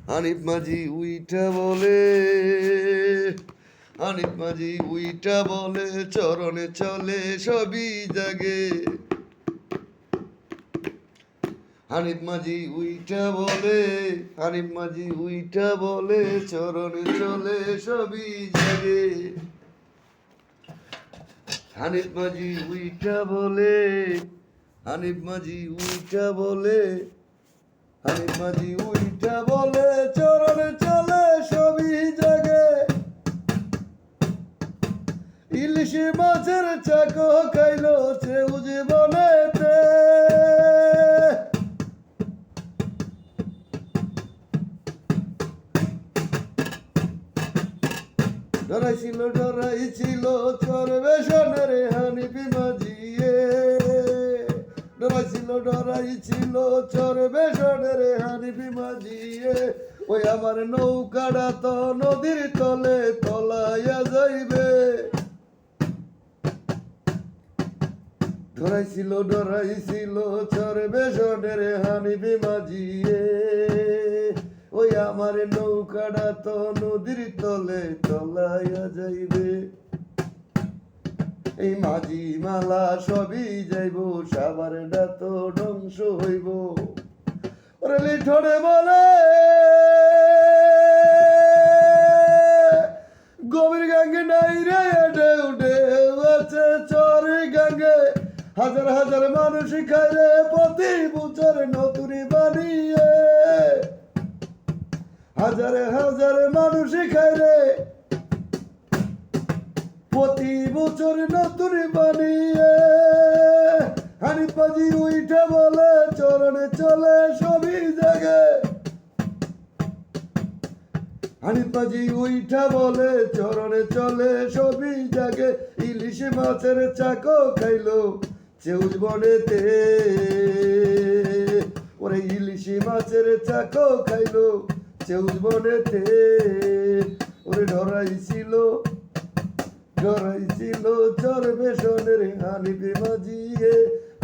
হানিফ মাঝি উইটা বলে, হানিফ মাঝি উইটা বলে, চরণে চলে সবই জাগে। হানিফ মাঝি উইটা বলে, হানিফ মাঝি উইটা বলে, চরণে চলে সবই জাগে। হানিফ মাঝি উইটা বলে, হানিফ মাঝি উইটা বলে, হানিফ মাঝি উইটা বলে, চরণে চলে সবই জাগে। ইলিশি মাছের চাকো খাইলো চেউ জীবনেতে, ডরাইছিল ডরাইছিল চরবেশনের হানিফি মাঝিয়ে, ডরাইছিল ডরাইছিল চরবেশনের হানিফি মাঝিয়ে। ওই আমার নৌকাটা তো নদীর তলে তলাইয়া যাইবে। ডরাইছিল ডরাইছিল চরবেশনের হানিফি মাঝিয়ে, ওই আমার নৌকাটা তো নদীর তলে তলাইয়া যাইবে। এই মাঝি মালা সবই যাইব, সাবারটা তো ধ্বংস হইব। ওরে লিঠনে বলে গভীর গাঙ্গে নাই রে ঢেউ ঢেউ আছে চরে গাঙ্গে। হাজার হাজার মানুষ খায় রে প্রতি বছর নতুন বানিয়ে, হাজার হাজার মানুষ খায় রে প্রতি বছর নতুন বানিয়ে। হানিফ মাঝি উইটা বলে, চরণে চলে সবই জাগে। হানিফ মাঝি উইটা বলে, চরণে চলে সবই জাগে। ইলিশ মাছের চাকো খাইলো চেউজ বনেতে, ওরে ইলিশ মাছের চাকো খাইলো চেউজ বনেতে। ওরে ডরাইছিল ডরাইছিল চরবেশনের হানিফি মাঝিয়ে,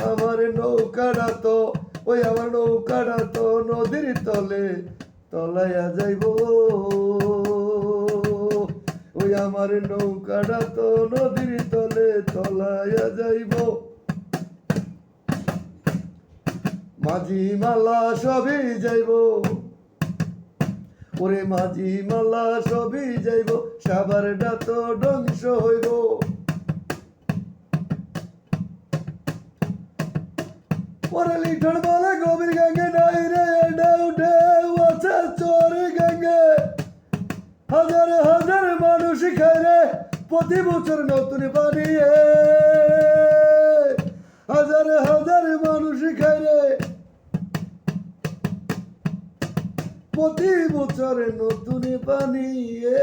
আমার নৌকাটা তো ওই আমার নৌকাটা তো নদীর তলে তলাইয়া যাইব। ওই আমার নৌকাটা তো নদীর তলে তলাইয়া যাইব। মাঝি মালা সবই যাইব, ওরে মাঝি মালা সবই যাইব, সাবারটা তো ধ্বংস হইব। ওরে লিঠন বলে গভীর গাঙ্গে নাই রে ঢেউ ঢেউ আছে চরে গাঙ্গে। হাজার হাজার মানুষ খায় রে প্রতি বছর নতুন বানিয়ে, হাজার হাজার মানুষ খায় রে প্রতি বছরে নতুন বানিয়ে।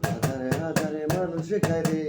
হাজারে হাজারে মানুষ খায় রে